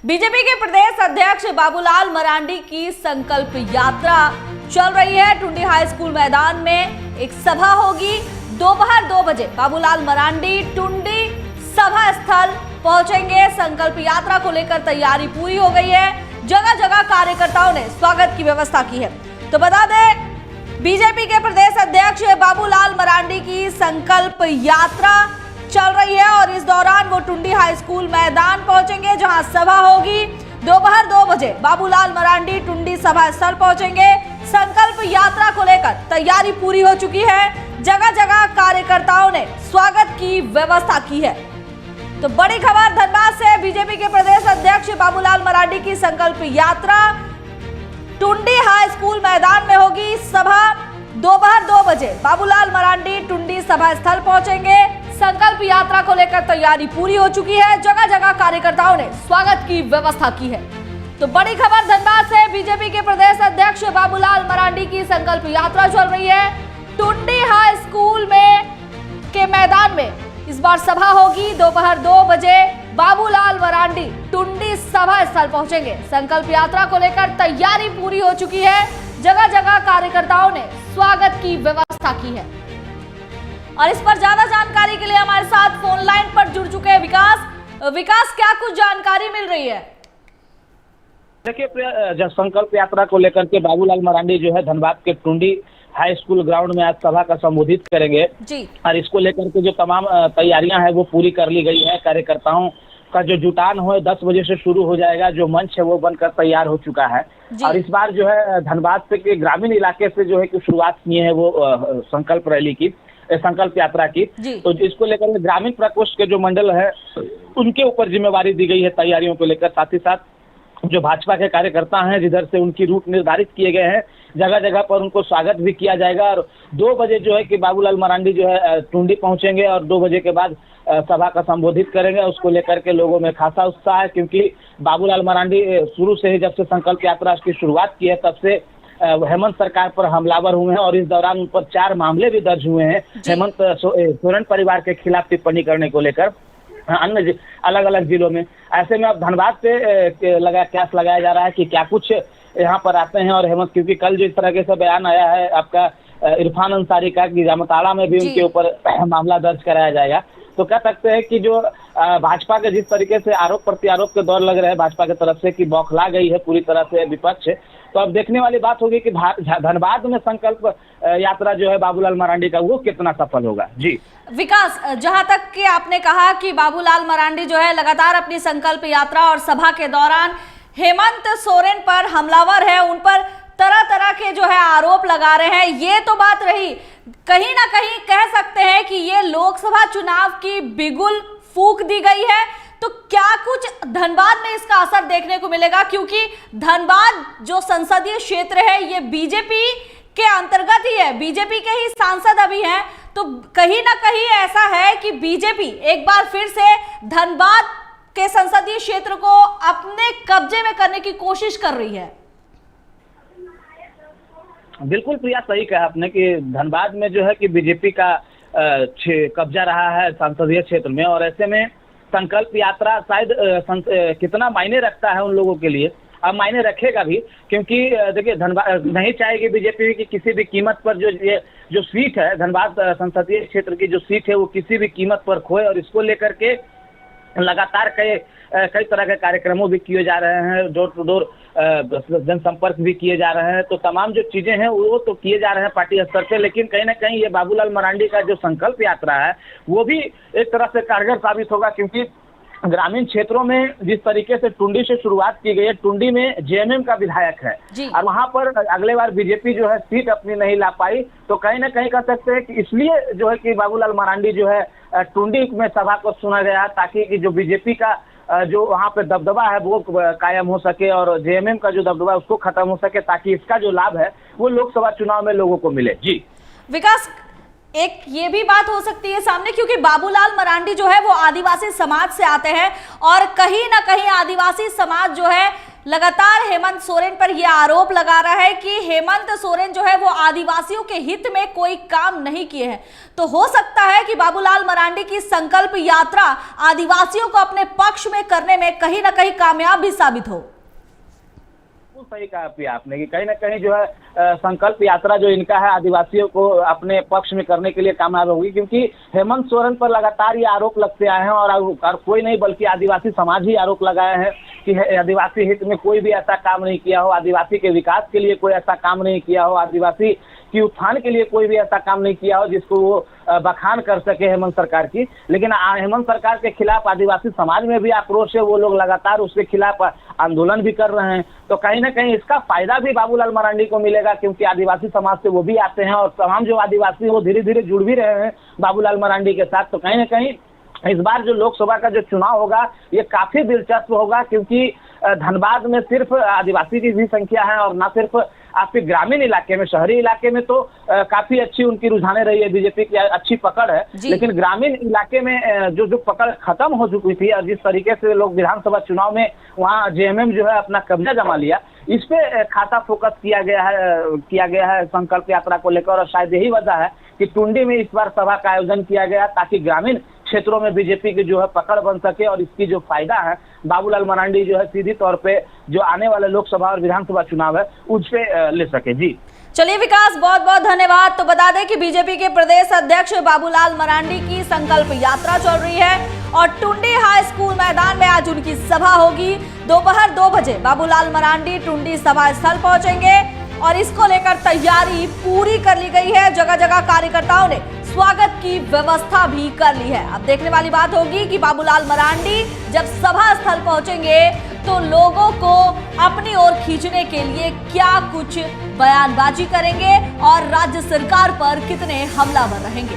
BJP के प्रदेश अध्यक्ष बाबूलाल मरांडी की संकल्प यात्रा चल रही है। टुंडी हाई स्कूल मैदान में एक सभा होगी। दोपहर 2 बजे बाबूलाल मरांडी टुंडी सभा स्थल पहुंचेंगे। संकल्प यात्रा को लेकर तैयारी पूरी हो गई है। जगह जगह कार्यकर्ताओं ने स्वागत की व्यवस्था की है। तो बता दें, बीजेपी के प्रदेश अध्यक्ष बाबूलाल मरांडी की संकल्प यात्रा चल रही है और इस दौरान वो टुंडी हाई स्कूल मैदान पहुंचेंगे, जहां सभा होगी। दोपहर 2 बजे बाबूलाल मरांडी टुंडी सभा स्थल पहुंचेंगे। संकल्प यात्रा को लेकर तैयारी पूरी हो चुकी है। जगह जगह कार्यकर्ताओं ने स्वागत की व्यवस्था की है। तो बड़ी खबर धनबाद से, बीजेपी के प्रदेश अध्यक्ष बाबूलाल मरांडी की संकल्प यात्रा टुंडी हाई स्कूल मैदान में होगी। सभा दोपहर 2 बजे बाबूलाल मरांडी टुंडी सभा स्थल पहुंचेंगे। संकल्प यात्रा को लेकर तैयारी पूरी हो चुकी है। जगह जगह कार्यकर्ताओं ने स्वागत की व्यवस्था की है। तो बड़ी खबर धनबाद से, बीजेपी के प्रदेश अध्यक्ष बाबूलाल मरांडी की संकल्प यात्रा चल रही है। टुंडी हाई स्कूल के मैदान में इस बार सभा होगी। दोपहर 2 बजे बाबूलाल मरांडी टुंडी सभा स्थल पहुंचेंगे। संकल्प यात्रा को लेकर तैयारी पूरी हो चुकी है। जगह जगह कार्यकर्ताओं ने स्वागत की व्यवस्था की है। और इस पर ज्यादा जानकारी के लिए हमारे साथ फोन लाइन पर जुड़ चुके हैं विकास, क्या कुछ जानकारी मिल रही है? देखिए, जब संकल्प यात्रा को लेकर के बाबूलाल मरांडी जो है धनबाद के टुंडी हाई स्कूल ग्राउंड में आज सभा का संबोधित करेंगे जी। और इसको लेकर के जो तमाम तैयारियां हैं वो पूरी कर ली गई है। कार्यकर्ताओं का जो जुटान हो 10 बजे से शुरू हो जाएगा। जो मंच है वो बनकर तैयार हो चुका है। और इस बार जो है धनबाद से के ग्रामीण इलाके से जो है कि शुरुआत किए हैं वो संकल्प रैली की, संकल्प यात्रा की। तो इसको लेकर ग्रामीण प्रकोष्ठ के जो मंडल है उनके ऊपर जिम्मेवारी दी गई है तैयारियों को लेकर। साथ ही साथ जो भाजपा के कार्यकर्ता हैं जिधर से उनकी रूट निर्धारित किए गए हैं, जगह जगह पर उनको स्वागत भी किया जाएगा। और 2 बजे जो है कि बाबूलाल मरांडी जो है टुंडी पहुंचेंगे और 2 बजे के बाद सभा का संबोधित करेंगे। उसको लेकर के लोगों में खासा उत्साह है, क्योंकि बाबूलाल मरांडी शुरू से ही जब से संकल्प यात्रा की शुरुआत की है तब से हेमंत सरकार पर हमलावर हुए हैं और इस दौरान उन पर 4 मामले भी दर्ज हुए हैं हेमंत सोरेन परिवार के खिलाफ टिप्पणी करने को लेकर अन्य अलग अलग जिलों में। ऐसे में अब धनबाद पे कैस लगाया जा रहा है कि क्या कुछ यहाँ पर आते हैं। और हेमंत, क्योंकि कल जिस तरह से बयान आया है आपका इरफान अंसारी का कि जामताड़ा में भी उनके ऊपर मामला दर्ज कराया जाएगा, तो कह सकते हैं कि जो भाजपा के जिस तरीके से आरोप प्रत्यारोप के दौर लग रहे हैं भाजपा की तरफ से कि बौखला गई है पूरी तरह से विपक्ष, तो अब देखने वाली बात होगी कि धनबाद में संकल्प यात्रा जो है बाबूलाल मरांडी का वो कितना सफल होगा। जी विकास, जहां तक कि आपने कहा कि बाबूलाल मरांडी जो है लगातार अपनी संकल्प यात्रा और सभा के दौरान हेमंत सोरेन पर हमलावर है, उन पर तरह तरह के जो है आरोप लगा रहे हैं, ये तो बात रही। कहीं ना कहीं कह सकते हैं कि ये लोकसभा चुनाव की बिगुल फूंक दी गई है। तो क्या कुछ धनबाद में इसका असर देखने को मिलेगा? क्योंकि धनबाद जो संसदीय क्षेत्र है ये बीजेपी के अंतर्गत ही है, बीजेपी के ही सांसद अभी हैं। तो कहीं ना कहीं ऐसा है कि बीजेपी एक बार फिर से धनबाद के संसदीय क्षेत्र को अपने कब्जे में करने की कोशिश कर रही है। बिल्कुल प्रिया, सही कहा आपने कि धनबाद में जो है कि बीजेपी का कब्जा रहा है संसदीय क्षेत्र में। और ऐसे में संकल्प यात्रा शायद कितना मायने रखता है उन लोगों के लिए, अब मायने रखेगा भी, क्योंकि देखिए धनबाद नहीं चाहेगी बीजेपी की किसी भी कीमत पर जो सीट है धनबाद संसदीय क्षेत्र की जो सीट है वो किसी भी कीमत पर खोए। और इसको लेकर के लगातार कई तरह के कार्यक्रमों भी किए जा रहे हैं, डोर टू डोर जनसंपर्क भी किए जा रहे हैं। तो तमाम जो चीजें हैं वो तो किए जा रहे हैं पार्टी स्तर पे, लेकिन कहीं ना कहीं ये बाबूलाल मरांडी का जो संकल्प यात्रा है वो भी एक तरह से कारगर साबित होगा। क्योंकि ग्रामीण क्षेत्रों में जिस तरीके से टुंडी से शुरुआत की गई है, टुंडी में जेएमएम का विधायक है और वहां पर अगले बार बीजेपी जो है सीट अपनी नहीं ला पाई, तो कहीं ना कहीं कह सकते हैं कि इसलिए जो है कि बाबूलाल मरांडी जो है टुंडी में सभा को सुना गया, ताकि जो बीजेपी का जो वहाँ पे दबदबा है वो कायम हो सके और जेएमएम का जो दबदबा है उसको खत्म हो सके, ताकि इसका जो लाभ है वो लोकसभा चुनाव में लोगों को मिले। जी विकास, एक ये भी बात हो सकती है सामने, क्योंकि बाबूलाल मरांडी जो है वो आदिवासी समाज से आते हैं और कहीं ना कहीं आदिवासी समाज जो है लगातार हेमंत सोरेन पर यह आरोप लगा रहा है कि हेमंत सोरेन जो है वो आदिवासियों के हित में कोई काम नहीं किए हैं। तो हो सकता है कि बाबूलाल मरांडी की संकल्प यात्रा आदिवासियों को अपने पक्ष में करने में कहीं ना कहीं कामयाब भी साबित हो। सही कहा आपने कि कहीं ना कहीं जो है संकल्प यात्रा जो इनका है आदिवासियों को अपने पक्ष में करने के लिए कामयाब होगी, क्योंकि हेमंत सोरेन पर लगातार ये आरोप लगते आए हैं और कोई नहीं बल्कि आदिवासी समाज ही आरोप लगाए हैं कि आदिवासी हित में कोई भी ऐसा काम नहीं किया हो, आदिवासी के विकास के लिए कोई ऐसा काम नहीं किया हो, आदिवासी की उत्थान के लिए कोई भी ऐसा काम नहीं किया हो जिसको वो बखान कर सके हेमंत सरकार की। लेकिन हेमंत सरकार के खिलाफ आदिवासी समाज में भी आक्रोश है, वो लोग लगातार उसके खिलाफ आंदोलन भी कर रहे हैं। तो कहीं ना कहीं इसका फायदा भी बाबूलाल मरांडी को मिलेगा, क्योंकि आदिवासी समाज से वो भी आते हैं और तमाम जो आदिवासी वो धीरे धीरे जुड़ भी रहे हैं बाबूलाल मरांडी के साथ। तो कहीं ना कहीं इस बार जो लोकसभा का जो चुनाव होगा ये काफी दिलचस्प होगा, क्योंकि धनबाद में सिर्फ आदिवासी की भी संख्या है और ना सिर्फ आपके ग्रामीण इलाके में, शहरी इलाके में तो काफी अच्छी उनकी रुझाने रही है, बीजेपी की अच्छी पकड़ है, लेकिन ग्रामीण इलाके में जो पकड़ खत्म हो चुकी थी और जिस तरीके से लोग विधानसभा चुनाव में वहाँ जेएमएम जो है अपना कब्जा जमा लिया, इस पे खासा फोकस किया गया है संकल्प यात्रा को लेकर। और शायद यही वजह है कि टुंडी में इस बार सभा का आयोजन किया गया ताकि ग्रामीण क्षेत्रों में बीजेपी की जो है पकड़ बन सके और इसकी जो फायदा है बाबूलाल मरांडी जो है सीधी तौर पे जो आने वाले लोकसभा और विधानसभा चुनाव है उस पे ले सके। जी चलिए विकास, बहुत बहुत धन्यवाद। तो बता दें कि बीजेपी के प्रदेश अध्यक्ष बाबूलाल मरांडी की संकल्प यात्रा चल रही है और टुंडी हाई स्कूल मैदान में आज उनकी सभा होगी। दोपहर 2 बजे बाबूलाल मरांडी टुंडी सभा स्थल पहुंचेंगे और इसको लेकर तैयारी पूरी कर ली गई है। जगह जगह कार्यकर्ताओं ने स्वागत की व्यवस्था भी कर ली है। अब देखने वाली बात होगी कि बाबूलाल मरांडी जब सभा स्थल पहुंचेंगे तो लोगों को अपनी ओर खींचने के लिए क्या कुछ बयानबाजी करेंगे और राज्य सरकार पर कितने हमलावर रहेंगे।